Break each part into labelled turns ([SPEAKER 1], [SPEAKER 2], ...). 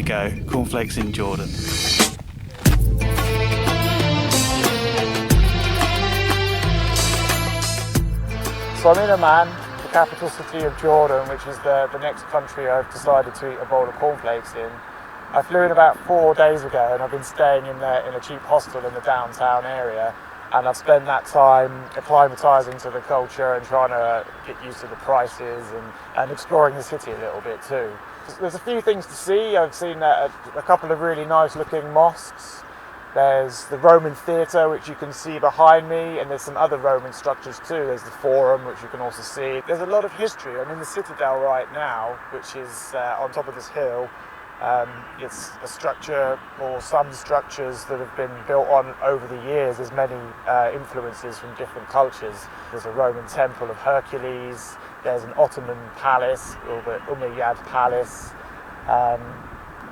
[SPEAKER 1] go, cornflakes in Jordan.
[SPEAKER 2] So I'm in Amman, the capital city of Jordan, which is the next country I've decided to eat a bowl of cornflakes in. I flew in about 4 days ago and I've been staying in a cheap hostel in the downtown area, and I've spent that time acclimatising to the culture and trying to get used to the prices and exploring the city a little bit too. There's a few things to see. I've seen a couple of really nice looking mosques. There's the Roman theatre, which you can see behind me, and there's some other Roman structures too. There's the Forum, which you can also see. There's a lot of history. I'm in the Citadel right now, which is on top of this hill. It's a structure, or some structures that have been built on over the years. There's many influences from different cultures. There's a Roman temple of Hercules. There's an Ottoman palace, or the Umayyad palace.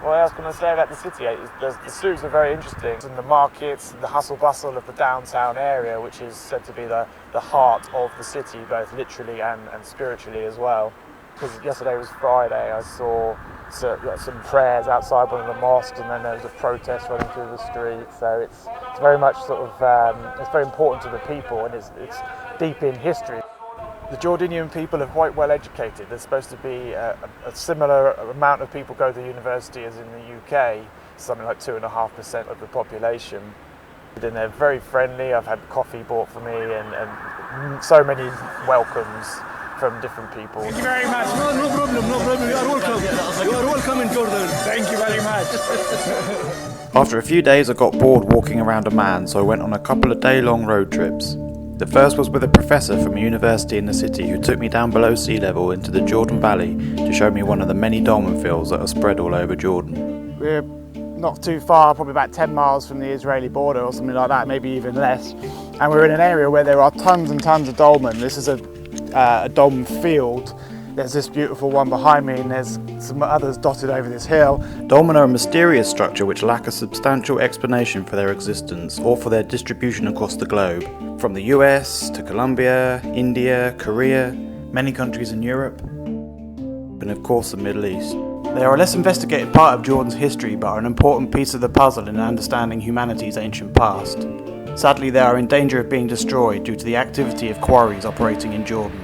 [SPEAKER 2] What else can I say about the city? The souks are very interesting. And the markets, the hustle bustle of the downtown area, which is said to be the heart of the city, both literally and spiritually as well. Because yesterday was Friday, I saw some prayers outside one of the mosques, and then there was a protest running through the street. So it's very much it's very important to the people, and it's deep in history. The Jordanian people are quite well educated. There's supposed to be a similar amount of people go to university as in the UK, something like 2.5% of the population. And they're very friendly. I've had coffee bought for me and so many welcomes from different people.
[SPEAKER 3] Thank you very much. No problem. You are welcome. You are welcome in Jordan. Thank you very much.
[SPEAKER 1] After a few days I got bored walking around Amman, so I went on a couple of day-long road trips. The first was with a professor from a university in the city who took me down below sea level into the Jordan Valley to show me one of the many dolmen fields that are spread all over Jordan.
[SPEAKER 2] We're not too far, probably about 10 miles from the Israeli border or something like that, maybe even less. And we're in an area where there are tons and tons of dolmen. This is a dolmen field. There's this beautiful one behind me, and there's some others dotted over this hill.
[SPEAKER 1] Dolmen are a mysterious structure which lack a substantial explanation for their existence or for their distribution across the globe. From the US to Colombia, India, Korea, many countries in Europe, and of course the Middle East. They are a less investigated part of Jordan's history, but are an important piece of the puzzle in understanding humanity's ancient past. Sadly, they are in danger of being destroyed due to the activity of quarries operating in Jordan.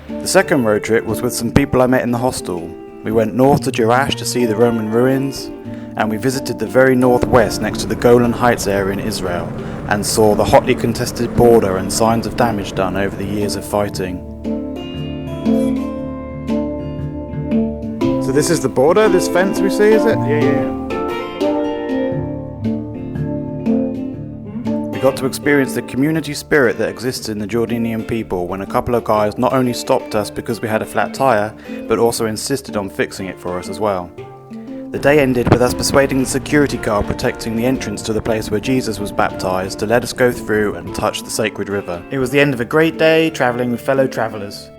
[SPEAKER 1] The second road trip was with some people I met in the hostel. We went north to Jerash to see the Roman ruins, and we visited the very northwest next to the Golan Heights area in Israel, and saw the hotly contested border and signs of damage done over the years of fighting.
[SPEAKER 2] So this is the border, this fence we see, is it? Yeah.
[SPEAKER 1] We got to experience the community spirit that exists in the Jordanian people when a couple of guys not only stopped us because we had a flat tyre, but also insisted on fixing it for us as well. The day ended with us persuading the security guard protecting the entrance to the place where Jesus was baptised to let us go through and touch the sacred river. It was the end of a great day travelling with fellow travellers.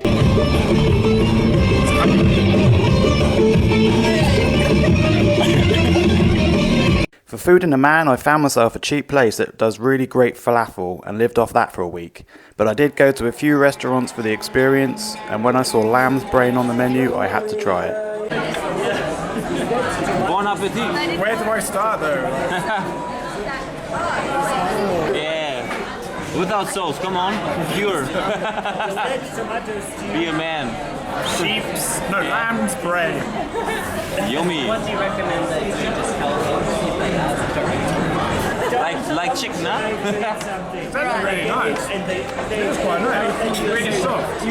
[SPEAKER 1] For food in Amman, I found myself a cheap place that does really great falafel and lived off that for a week. But I did go to a few restaurants for the experience, and when I saw lamb's brain on the menu, I had to try it.
[SPEAKER 4] Bon appetit.
[SPEAKER 3] Where do I start though?
[SPEAKER 4] Yeah. Without sauce, come on. Pure. Be a man.
[SPEAKER 3] Lamb's brain.
[SPEAKER 4] Yummy.
[SPEAKER 5] What do you recommend that you just help?
[SPEAKER 4] Like chicken, huh?
[SPEAKER 3] It's actually really nice. It's quite nice. It's really soft.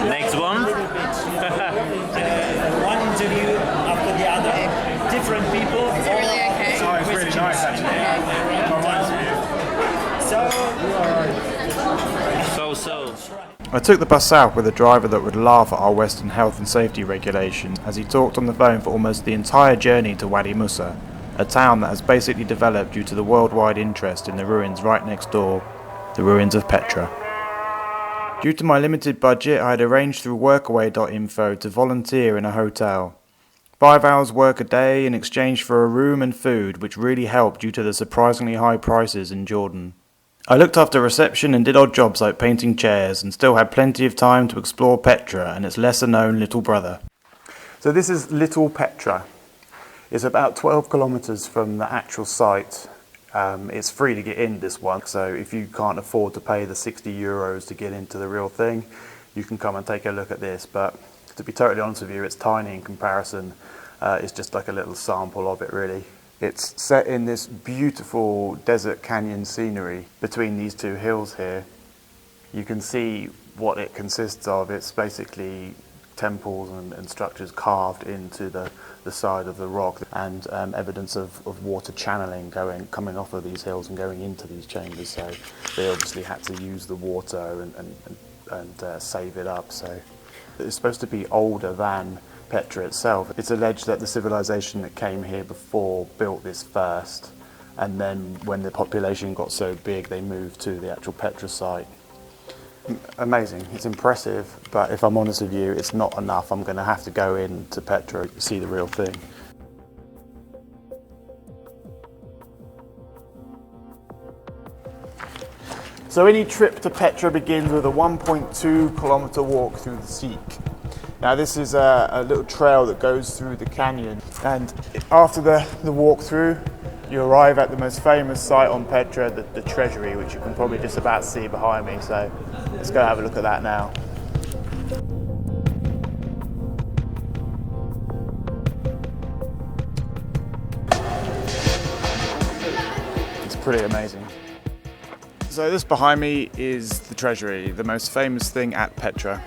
[SPEAKER 4] Next one.
[SPEAKER 5] One interview after the other, different people.
[SPEAKER 6] Is it really okay?
[SPEAKER 3] Oh, it's really nice actually.
[SPEAKER 4] So.
[SPEAKER 1] I took the bus south with a driver that would laugh at our Western health and safety regulations as he talked on the phone for almost the entire journey to Wadi Musa, a town that has basically developed due to the worldwide interest in the ruins right next door, the ruins of Petra. Due to my limited budget, I had arranged through workaway.info to volunteer in a hotel. 5 hours work a day in exchange for a room and food, which really helped due to the surprisingly high prices in Jordan. I looked after reception and did odd jobs like painting chairs, and still had plenty of time to explore Petra and its lesser-known little brother. So this is Little Petra. It's about 12 kilometres from the actual site. It's free to get in, this one, so if you can't afford to pay the 60 euros to get into the real thing, you can come and take a look at this. But to be totally honest with you, it's tiny in comparison. It's just like a little sample of it, really. It's set in this beautiful desert canyon scenery between these two hills here. You can see what it consists of. It's basically temples and structures carved into the side of the rock, and evidence of water channeling coming off of these hills and going into these chambers. So they obviously had to use the water and save it up. So it's supposed to be older than Petra itself. It's alleged that the civilization that came here before built this first, and then when the population got so big, they moved to the actual Petra site. Amazing, it's impressive, but if I'm honest with you, it's not enough. I'm going to have to go in to Petra to see the real thing. So any trip to Petra begins with a 1.2 kilometre walk through the Seek. Now this is a little trail that goes through the canyon, and after the walk through, you arrive at the most famous site on Petra, the treasury, which you can probably just about see behind me. So let's go have a look at that now. It's pretty amazing. So this behind me is the treasury, the most famous thing at Petra.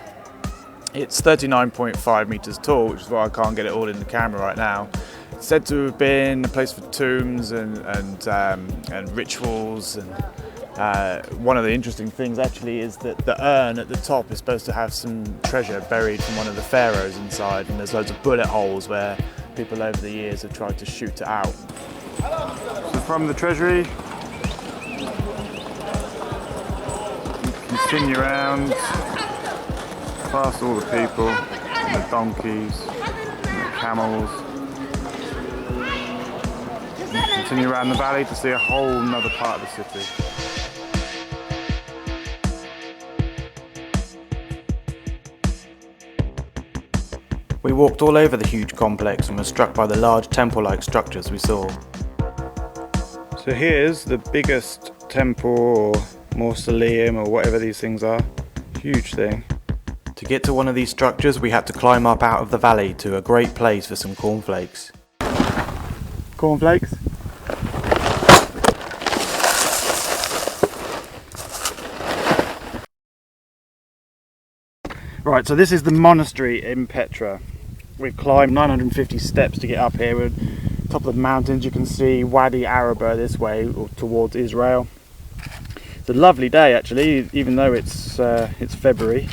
[SPEAKER 1] It's 39.5 meters tall, which is why I can't get it all in the camera right now. It's said to have been a place for tombs and rituals, and one of the interesting things actually is that the urn at the top is supposed to have some treasure buried from one of the pharaohs inside, and there's loads of bullet holes where people over the years have tried to shoot it out. So from the treasury, continue around, past all the people, and the donkeys, and the camels. Continue around the valley to see a whole nother part of the city. We walked all over the huge complex and were struck by the large temple-like structures we saw. So here's the biggest temple or mausoleum or whatever these things are. Huge thing. To get to one of these structures, we had to climb up out of the valley to a great place for some cornflakes. Cornflakes? Right, so this is the monastery in Petra. We've climbed 950 steps to get up here. We're at the top of the mountains. You can see Wadi Araba this way, or towards Israel. It's a lovely day actually, even though it's February.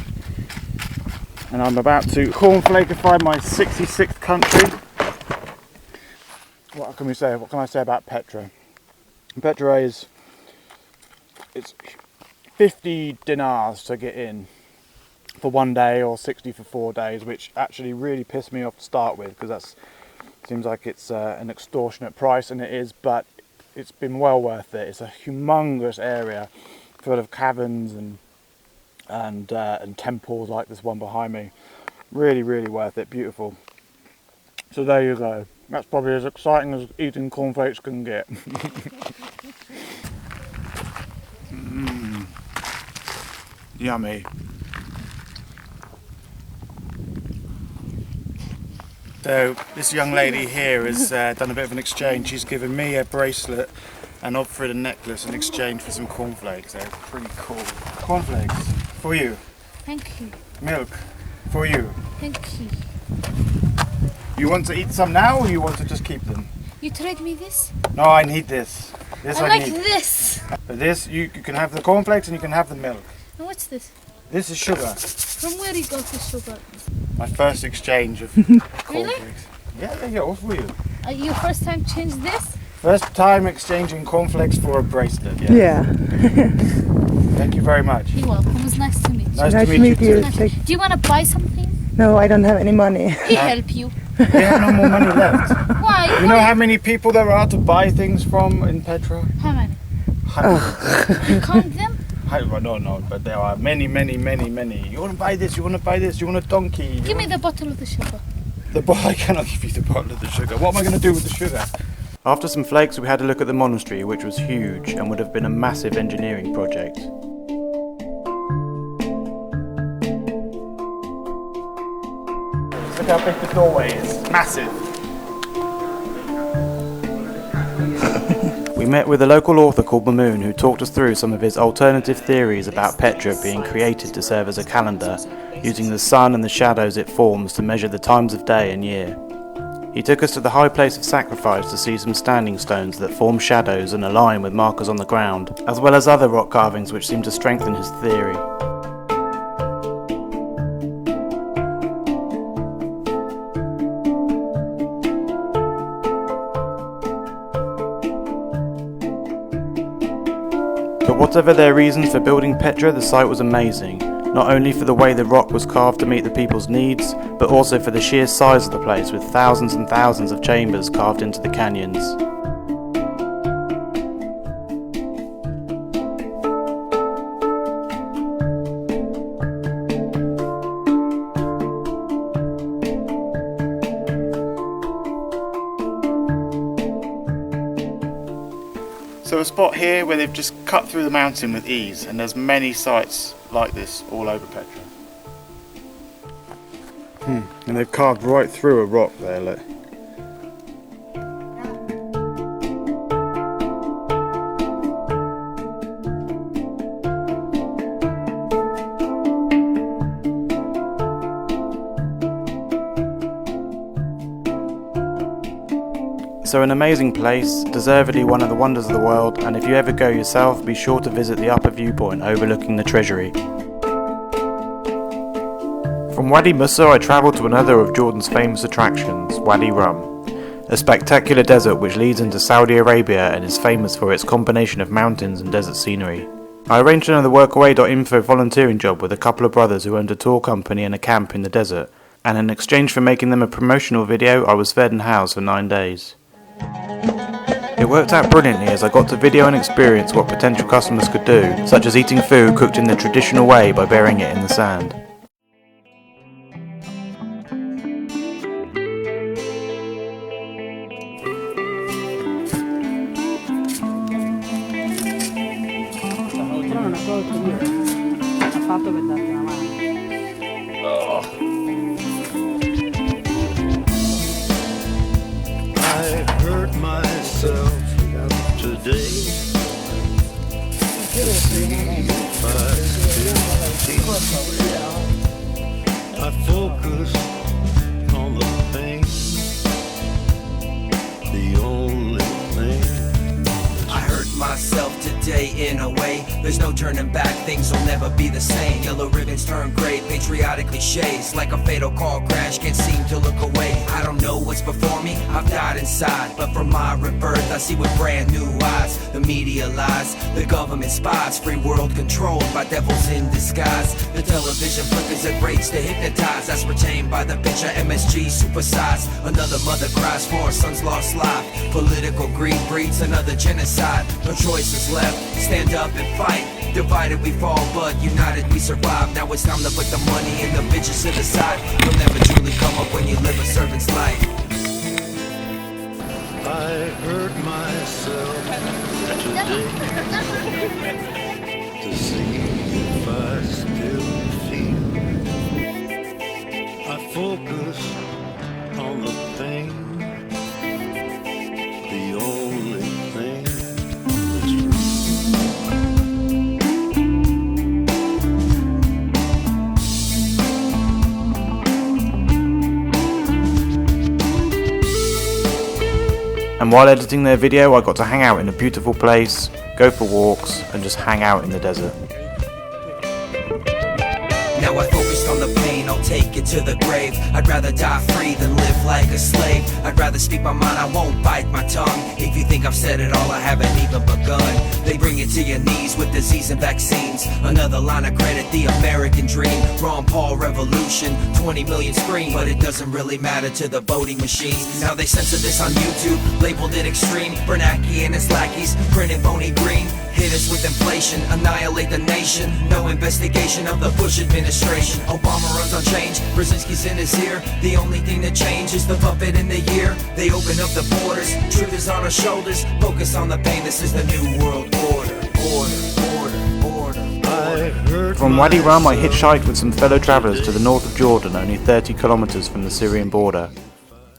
[SPEAKER 1] And I'm about to cornflakeify my 66th country. What can we say? What can I say about Petra? Petra it's 50 dinars to get in for 1 day, or 60 for 4 days, which actually really pissed me off to start with, because that seems like it's an extortionate price, and it is, but it's been well worth it. It's a humongous area full of caverns and temples like this one behind me. Really, really worth it. Beautiful. So there you go. That's probably as exciting as eating cornflakes can get. Yummy. So this young lady here has done a bit of an exchange. She's given me a bracelet and offered a necklace in exchange for some cornflakes. They're pretty cool. Cornflakes for you.
[SPEAKER 6] Thank you.
[SPEAKER 1] Milk for you.
[SPEAKER 6] Thank you.
[SPEAKER 1] You want to eat some now, or you want to just keep them?
[SPEAKER 6] You trade me this?
[SPEAKER 1] No, I need this. This
[SPEAKER 6] I
[SPEAKER 1] I
[SPEAKER 6] like
[SPEAKER 1] need.
[SPEAKER 6] this.
[SPEAKER 1] For this, you can have the cornflakes and you can have the milk.
[SPEAKER 6] And what's this?
[SPEAKER 1] This is sugar.
[SPEAKER 6] From where you got this sugar?
[SPEAKER 1] My first exchange of
[SPEAKER 6] Really?
[SPEAKER 1] cornflakes. Yeah, there you go. All for you.
[SPEAKER 6] Your first time change this?
[SPEAKER 1] First time exchanging cornflakes for a bracelet. Yeah.
[SPEAKER 7] Yeah.
[SPEAKER 1] Thank you very much.
[SPEAKER 6] You're welcome. It was nice to meet you.
[SPEAKER 1] Nice to meet you too.
[SPEAKER 6] Do you want to buy something?
[SPEAKER 7] No, I don't have any money.
[SPEAKER 6] He help you.
[SPEAKER 1] We have no more money left.
[SPEAKER 6] Why?
[SPEAKER 1] You know how many people there are to buy things from in Petra?
[SPEAKER 6] How many?
[SPEAKER 2] Hundreds.
[SPEAKER 6] You count them?
[SPEAKER 2] I don't know, but there are many. You want to buy this? You want to buy this? You want a donkey?
[SPEAKER 6] Give me the bottle of the sugar.
[SPEAKER 2] I cannot give you the bottle of the sugar. What am I going to do with the sugar?
[SPEAKER 1] After some flakes, we had a look at the monastery, which was huge and would have been a massive engineering project.
[SPEAKER 2] Look how big the doorway is. Massive.
[SPEAKER 1] We met with a local author called Mamoon who talked us through some of his alternative theories about Petra being created to serve as a calendar, using the sun and the shadows it forms to measure the times of day and year. He took us to the high place of sacrifice to see some standing stones that form shadows and align with markers on the ground, as well as other rock carvings which seemed to strengthen his theory. But whatever their reasons for building Petra, the site was amazing, not only for the way the rock was carved to meet the people's needs, but also for the sheer size of the place with thousands and thousands of chambers carved into the canyons.
[SPEAKER 2] So a spot here where they've just cut through the mountain with ease, and there's many sites like this all over Petra. And they've carved right through a rock there, look.
[SPEAKER 1] So an amazing place, deservedly one of the wonders of the world, and if you ever go yourself, be sure to visit the upper viewpoint overlooking the treasury. From Wadi Musa I travelled to another of Jordan's famous attractions, Wadi Rum, a spectacular desert which leads into Saudi Arabia and is famous for its combination of mountains and desert scenery. I arranged another workaway.info volunteering job with a couple of brothers who owned a tour company and a camp in the desert, and in exchange for making them a promotional video I was fed and housed for 9 days. It worked out brilliantly as I got to video and experience what potential customers could do, such as eating food cooked in the traditional way by burying it in the sand.
[SPEAKER 3] I hurt myself today to see if I still feel. I focus on the pain, the only thing.
[SPEAKER 7] I hurt myself today in a way. There's no turning back, things will never be the same. Yellow ribbons turn gray, patriotic cliches. Like a fatal car crash, can't seem to look away. I don't know what's before me, I've died inside. But from my rebirth, I see with brand new eyes. The media lies, the government spies. Free world controlled by devils in disguise. The television flickers at rates to hypnotize. Aspartame by the picture, MSG supersized. Another mother cries for her son's lost life. Political greed breeds another genocide. No choices left, stand up and fight. Divided we fall, but united we survive. Now it's time to put the money and the bitches to the side. You'll never truly come up when you live a servant's life.
[SPEAKER 3] I hurt myself today to see if I still feel. I focus on the pain, the only thing that's true.
[SPEAKER 1] And while editing their video I got to hang out in a beautiful place, go for walks and just hang out in the desert.
[SPEAKER 7] Now I focused on the pain, I'll take it to the grave. I'd rather die free than live like a slave. I'd rather speak my mind, I won't bite my tongue. If you think I've said it all, I haven't even begun. They bring you to your knees with disease and vaccines. Another line of credit, the American dream. Ron Paul revolution, 20 million screen, but it doesn't really matter to the voting machines. Now they censor this on YouTube, labeled it extreme. Bernanke and his lackeys, printing phony green. Hit us with inflation, annihilate the nation. No investigation of the Bush administration. Obama runs on change, Brzezinski's in his ear. The only thing that changes is the puppet in the year. They open up the borders, truth is on our shoulders. Focus on the pain, this is the new world order.
[SPEAKER 1] From Wadi Rum, I hitchhiked with some fellow travellers to the north of Jordan, only 30 kilometres from the Syrian border.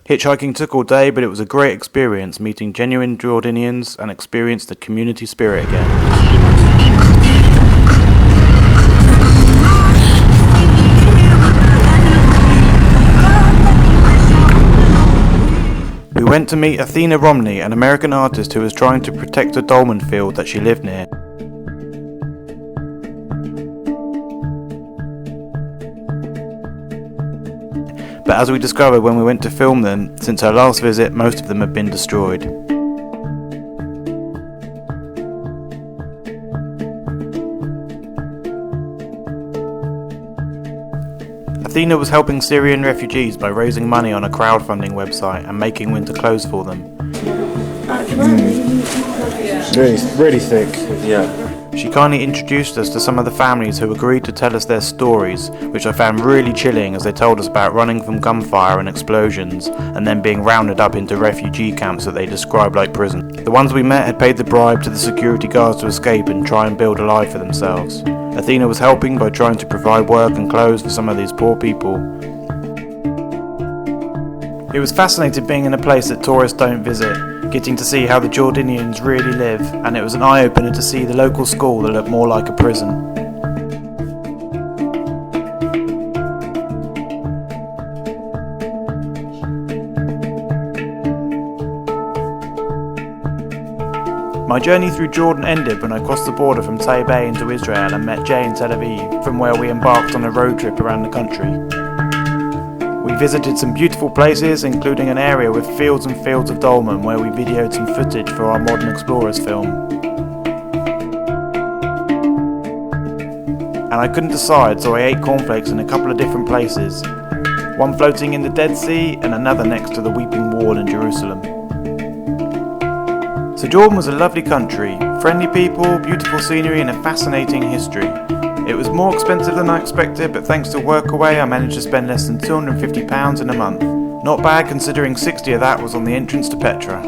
[SPEAKER 1] Hitchhiking took all day, but it was a great experience meeting genuine Jordanians and experienced the community spirit again. We went to meet Athena Romney, an American artist who was trying to protect a dolmen field that she lived near. But as we discovered when we went to film them, since our last visit, most of them have been destroyed. Athena was helping Syrian refugees by raising money on a crowdfunding website and making winter clothes for them.
[SPEAKER 8] Really thick. Yeah.
[SPEAKER 1] She kindly introduced us to some of the families who agreed to tell us their stories, which I found really chilling as they told us about running from gunfire and explosions and then being rounded up into refugee camps that they described like prison. The ones we met had paid the bribe to the security guards to escape and try and build a life for themselves. Athena was helping by trying to provide work and clothes for some of these poor people. It was fascinating being in a place that tourists don't visit, getting to see how the Jordanians really live, and it was an eye-opener to see the local school that looked more like a prison. My journey through Jordan ended when I crossed the border from Taipei into Israel and met Jay in Tel Aviv, from where we embarked on a road trip around the country. We visited some beautiful places, including an area with fields and fields of dolmen where we videoed some footage for our Modern Explorers film. And I couldn't decide, so I ate cornflakes in a couple of different places, one floating in the Dead Sea and another next to the Weeping Wall in Jerusalem. So Jordan was a lovely country, friendly people, beautiful scenery and a fascinating history. It was more expensive than I expected, but thanks to Workaway I managed to spend less than £250 in a month. Not bad considering 60 of that was on the entrance to Petra.